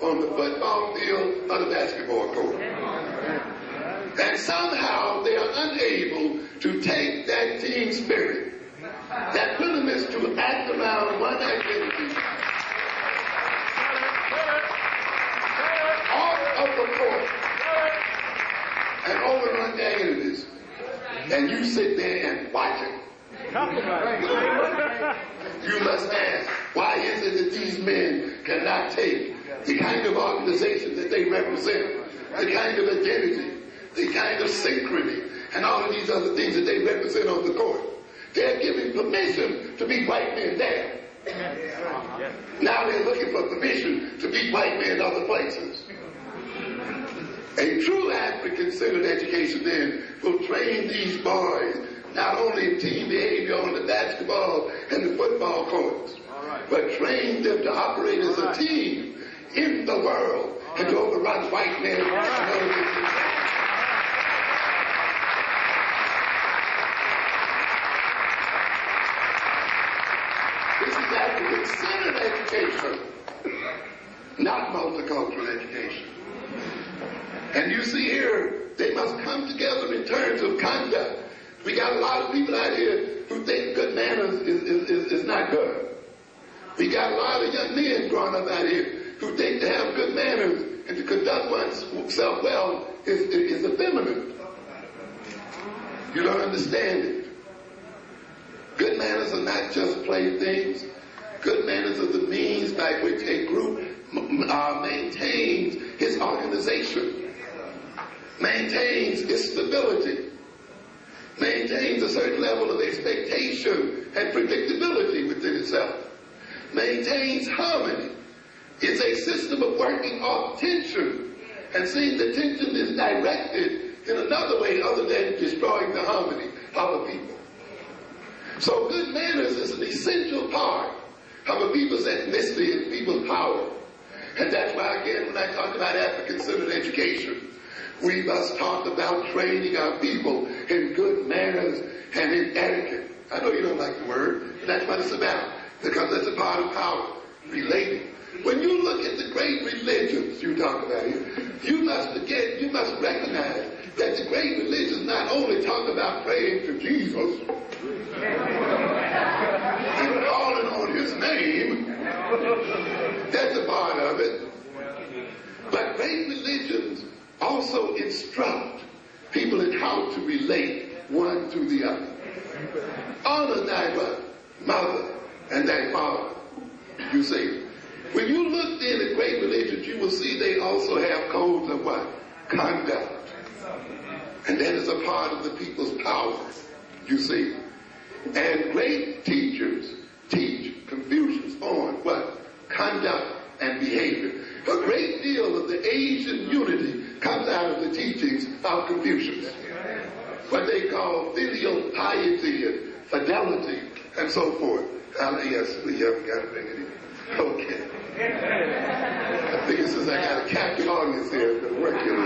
on the football field or the basketball court. And somehow they are unable to take that team spirit, that willingness to act around one identity, off of the court and overrun their enemies. And you sit there and watch it. You must ask, why is it that these men cannot take the kind of organization that they represent, the kind of identity, the kind of synchrony, and all of these other things that they represent on the court? They're giving permission to be white men there. Now they're looking for permission to be white men other places. A true African-centered education then will train these boys not only in team behavior on the basketball and the football courts, but train them to operate as a team in the world and to overrun white men and other people. This is African-centered education, not multicultural education. And you see here, they must come together in terms of conduct. We got a lot of people out here who think good manners is not good. We got a lot of young men growing up out here who think to have good manners and to conduct oneself well is effeminate. You don't understand it. Good manners are not just playthings. Good manners are the means by which a group maintains its organization, maintains its stability, maintains a certain level of expectation and predictability within itself, maintains harmony. It's a system of working off tension and seeing the tension is directed in another way other than destroying the harmony of a people. So good manners is an essential part of a people's ethnicity and people's power. And that's why, again, when I talk about African-centered education, we must talk about training our people in good manners and in etiquette. I know you don't like the word, but that's what it's about, because that's a part of power, relating. When you look at the great religions you talk about here, you must recognize that the great religions not only talk about praying to Jesus and calling on his name, that's a part of it, but great religions also instruct people in how to relate one to the other. Honor thy mother and thy father. You see, when you look then at great religions, you will see they also have codes of what? Conduct. And that is a part of the people's power, you see. And great teachers teach Confucius on what? Conduct and behavior. A great deal of the Asian unity comes out of the teachings of Confucius. What they call filial piety and fidelity and so forth. Yes, we have got to bring it in. Okay. I think it's since I got a captive audience here, it's going to work here.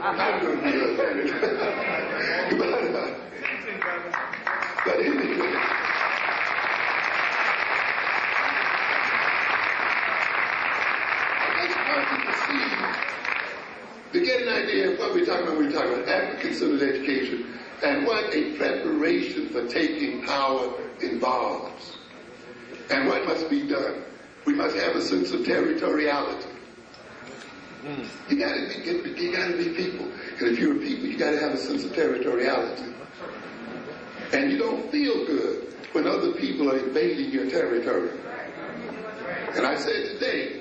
I'm going to be but anyway. To get an idea of what we're talking about African-centered education and what a preparation for taking power involves. And what must be done? We must have a sense of territoriality. You gotta be people. And if you're a people, you gotta have a sense of territoriality. And you don't feel good when other people are invading your territory. And I said today,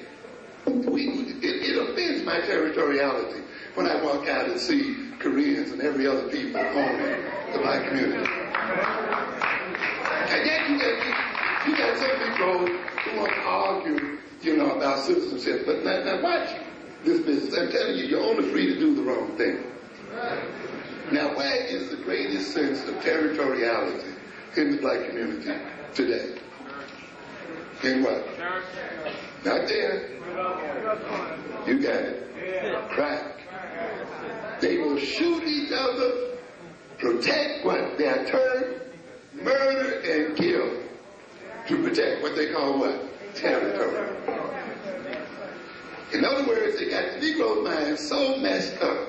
it offends my territoriality when I walk out and see Koreans and every other people on the black community. And yet you got some people who want to argue, about citizenship. But now watch this business. I'm telling you, you're only free to do the wrong thing. Now, where is the greatest sense of territoriality in the black community today? In what? Not there. You got it. Crack. They will shoot each other, protect what? Their turn, murder and kill to protect what they call what? Territory. In other words, they got the Negro mind so messed up,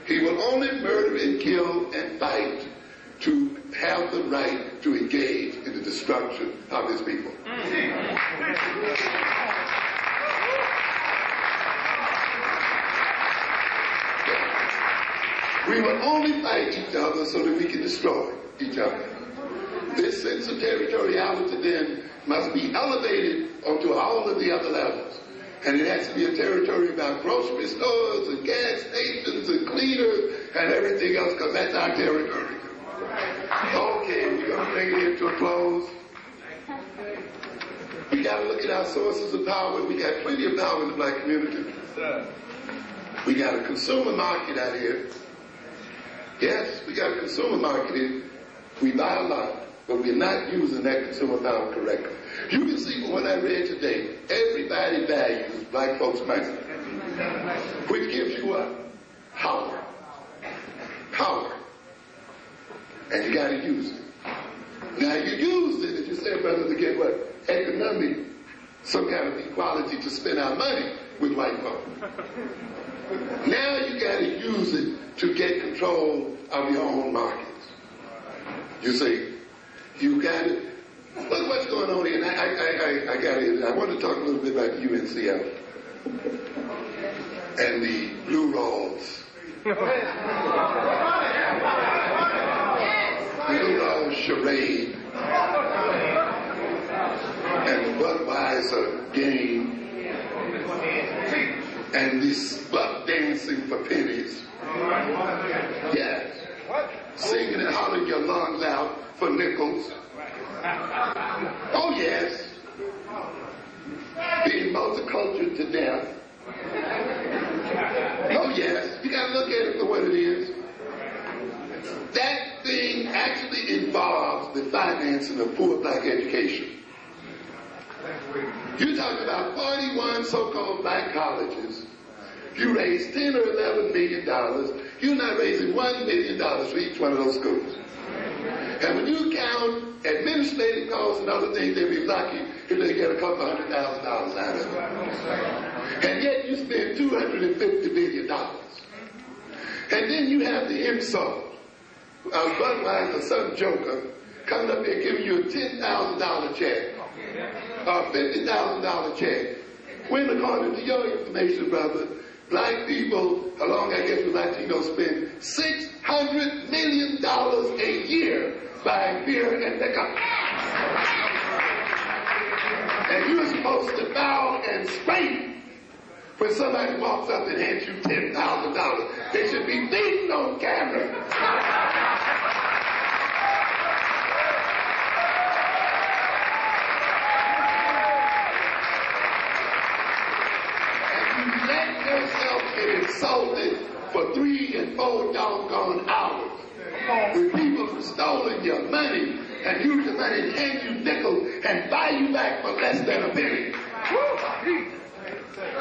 he will only murder and kill and fight to have the right to engage in the destruction of his people. We will only fight each other so that we can destroy each other. This sense of territoriality then must be elevated onto all of the other levels. And it has to be a territory about grocery stores and gas stations and cleaners and everything else, because that's our territory. Okay, we're going to bring it here to a close. We got to look at our sources of power. We got plenty of power in the black community. We got a consumer market out here. Yes, we got a consumer market here. We buy a lot, but we're not using that consumer power correctly. You can see from what I read today, everybody values black folks' money, which gives you what? Power. Power. And you got to use it. Now you use it, as you said, brother, to get what? Economic, some kind of equality to spend our money with white folk. Now you got to use it to get control of your own markets. You see, you got it. Look what's going on here. I want to talk a little bit about the UNCF and the Blue Rolls. The Blue Rolls charade and the Budweiser game and this buck dancing for pennies. Yes. Singing and hollering your lungs out for nickels. Oh, yes. Being multicultural to death. Oh, yes. You got to look at it for what it is. That thing actually involves the financing of poor black education. You're talking about 41 so-called black colleges. You raise 10 or 11 million dollars. You're not raising $1 million for each one of those schools. And when you count administrative costs and other things, they'll be lucky if they get a couple $100,000 out of it. And yet you spend $250 million. And then you have the insult of Budweiser, some joker, coming up here giving you a $10,000 check or a $50,000 check. When, according to your information, brother, black people, along, I guess, with Latinos, spend $600 million a year buying beer and liquor. And you're supposed to bow and scrape when somebody walks up and hands you $10,000. They should be beaten on camera. Insulted for 3 and 4 doggone hours. When people have stolen your money and use your money and hand you nickels and buy you back for less than a penny.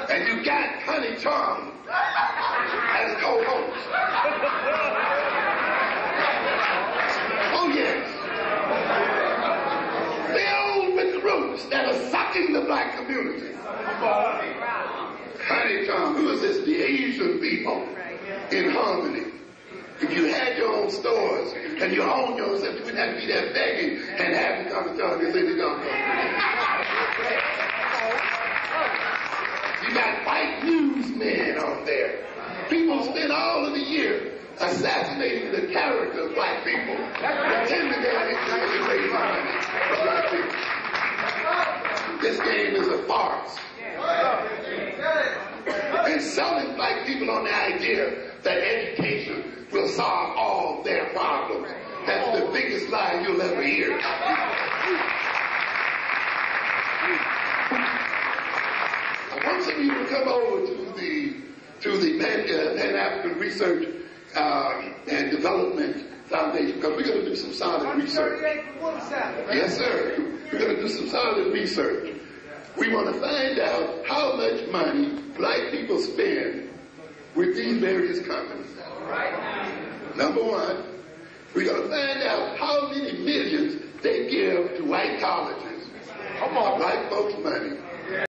And you got Honey Charm as co-host. Oh yes. Filled with recruits that are sucking the black community. Honey Charm, who is this? The Asian people in harmony. If you had your own stores and you own yourself, you wouldn't have to be there begging and having Honey Charm and say they don't go. You got white newsmen on there. People spend all of the year assassinating the character of black people, pretending they're actually raising money for black people. This game is a farce. And selling black people on the idea that education will solve all their problems. That's the biggest lie you'll ever hear. I want some of you to come over to the Pan-African Research and Development Foundation, because we're going to do some solid research. Yes, sir. We're going to do some solid research. We want to find out how much money black people spend with these various companies. Number one, we're going to find out how many millions they give to white colleges of black folks' money.